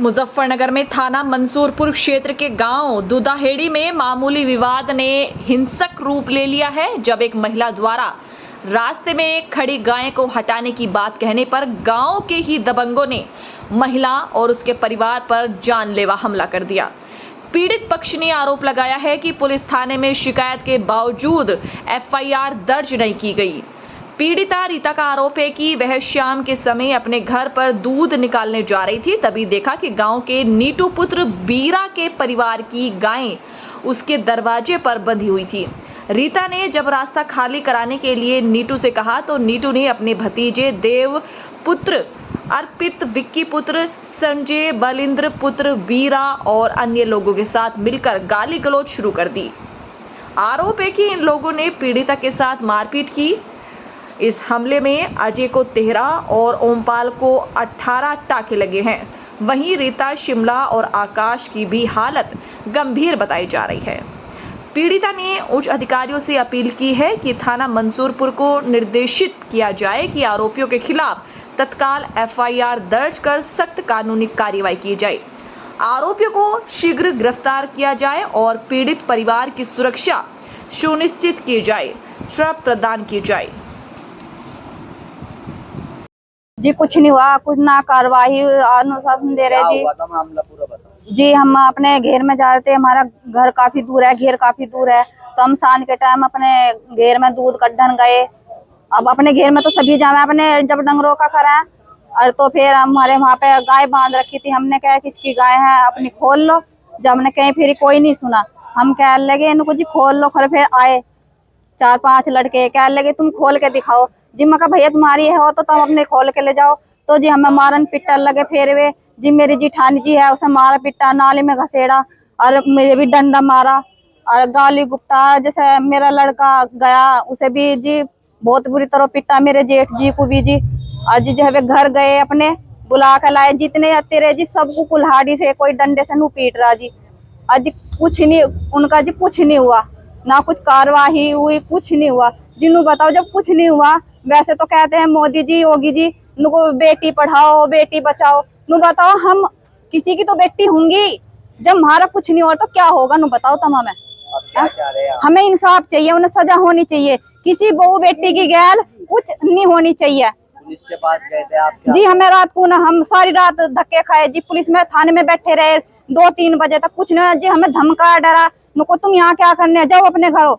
मुजफ्फरनगर में थाना मंसूरपुर क्षेत्र के गांव दुदाहेड़ी में मामूली विवाद ने हिंसक रूप ले लिया है, जब एक महिला द्वारा रास्ते में खड़ी गाय को हटाने की बात कहने पर गांव के ही दबंगों ने महिला और उसके परिवार पर जानलेवा हमला कर दिया। पीड़ित पक्ष ने आरोप लगाया है कि पुलिस थाने में शिकायत के बावजूद एफआईआर दर्ज नहीं की गई। पीड़िता रीता का आरोप है कि वह शाम के समय अपने घर पर दूध निकालने जा रही थी, तभी देखा कि गांव के नीटू पुत्र बीरा के परिवार की गायें उसके दरवाजे पर बंधी हुई थी। रीता ने जब रास्ता खाली कराने के लिए नीटू से कहा तो नीटू ने अपने भतीजे देव पुत्र अर्पित, विक्की पुत्र संजय, बलिंद्र पुत्र बीरा और अन्य लोगों के साथ मिलकर गाली गलौज शुरू कर दी। आरोप है कि इन लोगों ने पीड़िता के साथ मारपीट की। इस हमले में अजय को 13 और ओमपाल को 18 टाके लगे हैं। वहीं रीता, शिमला और आकाश की भी हालत गंभीर बताई जा रही है। पीड़िता ने उच्च अधिकारियों से अपील की है कि थाना मंसूरपुर को निर्देशित किया जाए कि आरोपियों के खिलाफ तत्काल एफआईआर दर्ज कर सख्त कानूनी कार्रवाई की जाए, आरोपियों को शीघ्र गिरफ्तार किया जाए और पीड़ित परिवार की सुरक्षा सुनिश्चित की जाए, श्रम प्रदान की जाए। जी कुछ नहीं हुआ, कुछ ना कार्रवाई अनुशासन दे रहे जी। मामला पूरा बताओ। जी हम अपने घेर में जा रहे थे, हमारा घर काफी दूर है, घेर काफी दूर है, तो हम सांझ के टाइम अपने घेर में दूध कढ़न गए। अब अपने घेर में तो सभी जावे, अपने जब डंगरों का करा और तो फिर हमारे वहाँ पे गाय बांध रखी थी। हमने कहा किसकी गाय है, अपनी खोल लो। जब हमने कहीं फिर कोई नहीं सुना, हम कह लगे इनको जी खोल लो। फिर आए 4-5 लड़के, कह लगे तुम खोल के दिखाओ जी। मैं कहा भैया तुम्हारी है हो तो तुम अपने खोल के ले जाओ। तो जी हमें मारन पिटन लगे। फिर वे जी मेरी जिठानी जी है, उसे मारा पिटा, नाली में घसेड़ा और मुझे भी डंडा मारा और गाली गुप्ता। जैसे मेरा लड़का गया, उसे भी जी बहुत बुरी तरह पिटा, मेरे जेठ जी को भी जी। और जी जब घर गए अपने बुला कर लाए, जितने तेरे जी सबको कुल्हाड़ी से, कोई डंडे से नू पीट रहा जी। आज कुछ नहीं उनका जी, कुछ नहीं हुआ, ना कुछ कार्रवाई हुई, कुछ नहीं हुआ। जिन्हों बताओ जब कुछ नहीं हुआ, वैसे तो कहते हैं मोदी जी, योगी जी उनको बेटी पढ़ाओ बेटी बचाओ। नु बताओ हम किसी की तो बेटी होंगी, जब हमारा कुछ नहीं हो तो क्या होगा? नु बताओ तुम हमें। हमें इंसाफ चाहिए, उन्हें सजा होनी चाहिए। किसी बहू बेटी की गैल कुछ नहीं होनी चाहिए। पुलिस के पास गए थे आप क्या? जी हमें रात को ना, हम सारी रात धक्के खाए जी, पुलिस में थाने में बैठे रहे 2-3 बजे तक, कुछ नहीं जी। हमें धमका डरा, नुको तुम यहाँ क्या करने, जाओ अपने घरों।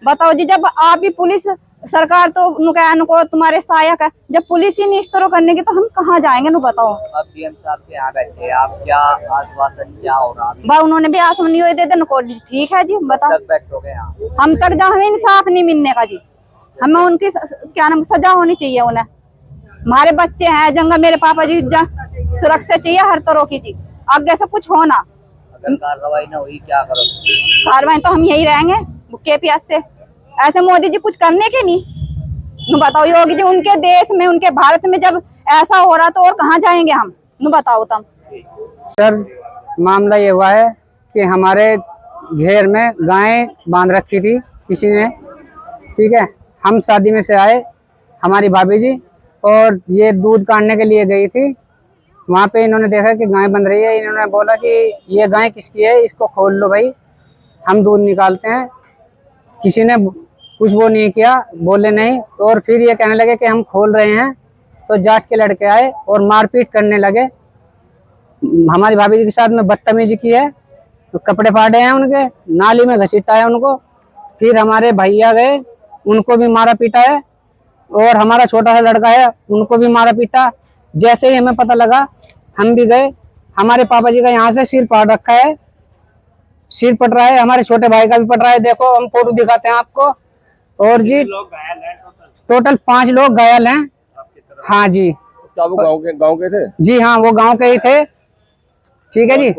बताओ जी, जब आप भी पुलिस सरकार तो नुको तुम्हारे सहायक है, जब पुलिस ही नहीं इस तरह करने की तो हम कहाँ जाएंगे? नु बताओ। अब डीएम साहब के यहाँ बैठे, आप क्या आश्वासन क्या हो रहा है? भाई उन्होंने भी आश्वासन नहीं दे दे नुको, ठीक है जी बताओ। तक बैठोगे यहाँ? हम तक जहाँ हमें इंसाफ नहीं मिलने का जी, हमें उनकी क्या नाम सजा होनी चाहिए उन्हें। हमारे बच्चे हैं जंगल, मेरे पापा जी सुरक्षा चाहिए हर तरह की जी, आगे से कुछ होना। अगर कार्रवाई न हुई क्या करोगे? कार्रवाई तो हम यही रहेंगे भूखे प्यास से। ऐसे मोदी जी कुछ करने के नहीं। नु बताओ योगी जी, उनके देश में, उनके भारत में जब ऐसा हो रहा तो और कहाँ जाएंगे हम? नु बताओ तुम। सर मामला ये हुआ है कि हमारे घेर में गायें बांध रखी थी किसी ने, ठीक है। हम शादी में से आए, हमारी भाभी जी, और ये दूध काटने के लिए गई थी। वहाँ पे इन्होंने देखा कि गाय बंध रही है। इन्होंने बोला कि ये गाय किसकी है, इसको खोल लो भाई, हम दूध निकालते हैं। किसी ने कुछ वो नहीं किया, बोले नहीं। और फिर ये कहने लगे कि हम खोल रहे हैं, तो जाट के लड़के आए और मारपीट करने लगे। हमारी भाभी जी के साथ में बदतमीजी की है, तो कपड़े फाड़े हैं उनके, नाली में घसीटा है उनको। फिर हमारे भैया गए, उनको भी मारा पीटा है, और हमारा छोटा सा लड़का है उनको भी मारा पीटा। जैसे ही हमें पता लगा हम भी गए। हमारे पापा जी का यहाँ से सिर फाड़ रखा है, सिर पट रहा है, हमारे छोटे भाई का भी पट रहा है। देखो हम फोटो दिखाते हैं आपको। और जी टोटल 5 लोग घायल हैं। हाँ जी। क्या वो गाँव के थे? जी हाँ, वो गांव के ही थे, ठीक है जी।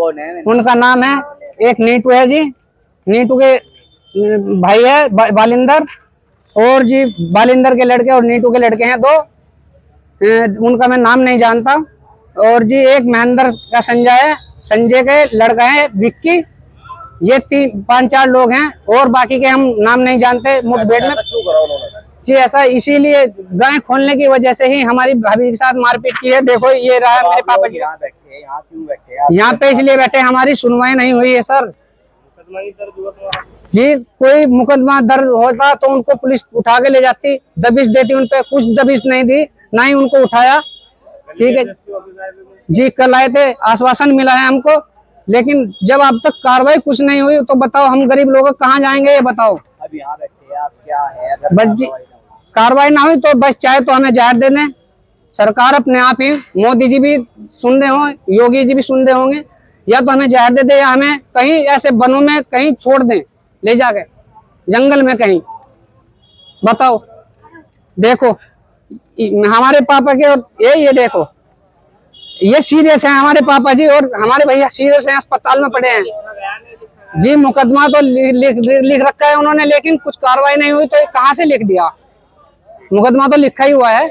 उनका नाम है, एक नीटू है जी, नीटू के भाई है बालिंदर, और जी बालिंदर के लड़के और नीटू के लड़के हैं 2, उनका मैं नाम नहीं जानता। और जी एक महेंद्र का संजय है, संजय के लड़का है विक्की। ये 5-4 लोग हैं, और बाकी के हम नाम नहीं जानते। मुठभेड़ में जी ऐसा इसीलिए गाय खोलने की वजह से ही हमारी भाभी के साथ मारपीट की है। देखो ये रहा मेरे पापा जी। यहाँ क्यों बैठे आप? यहाँ पे इसलिए बैठे, हमारी सुनवाई नहीं हुई है सर जी। कोई मुकदमा दर्ज होता तो उनको पुलिस उठा के ले जाती, दबिश देती, उन पे कुछ दबिश नहीं दी, ना ही उनको उठाया। ठीक है जी, कल आए थे, आश्वासन मिला है हमको, लेकिन जब अब तक कार्रवाई कुछ नहीं हुई तो बताओ हम गरीब लोग कहाँ जाएंगे, ये बताओ। अब यहाँ बैठे आप, क्या है अगर बस जी, कार्रवाई ना हुई तो बस चाहे तो हमें जाहिर दे दें। सरकार अपने आप ही, मोदी जी भी सुन रहे हो, योगी जी भी सुन रहे होंगे, या तो हमें जाहिर दे दे या हमें कहीं ऐसे वनों में कहीं छोड़ दें, ले जाके जंगल में कहीं। बताओ, देखो हमारे पापा के, और ये देखो, ये सीरियस है हमारे पापा जी, और हमारे भैया सीरियस हैं, अस्पताल में पड़े हैं जी। मुकदमा तो लिख रखा है उन्होंने, लेकिन कुछ कार्रवाई नहीं हुई तो कहाँ से लिख दिया? मुकदमा तो लिखा ही हुआ है।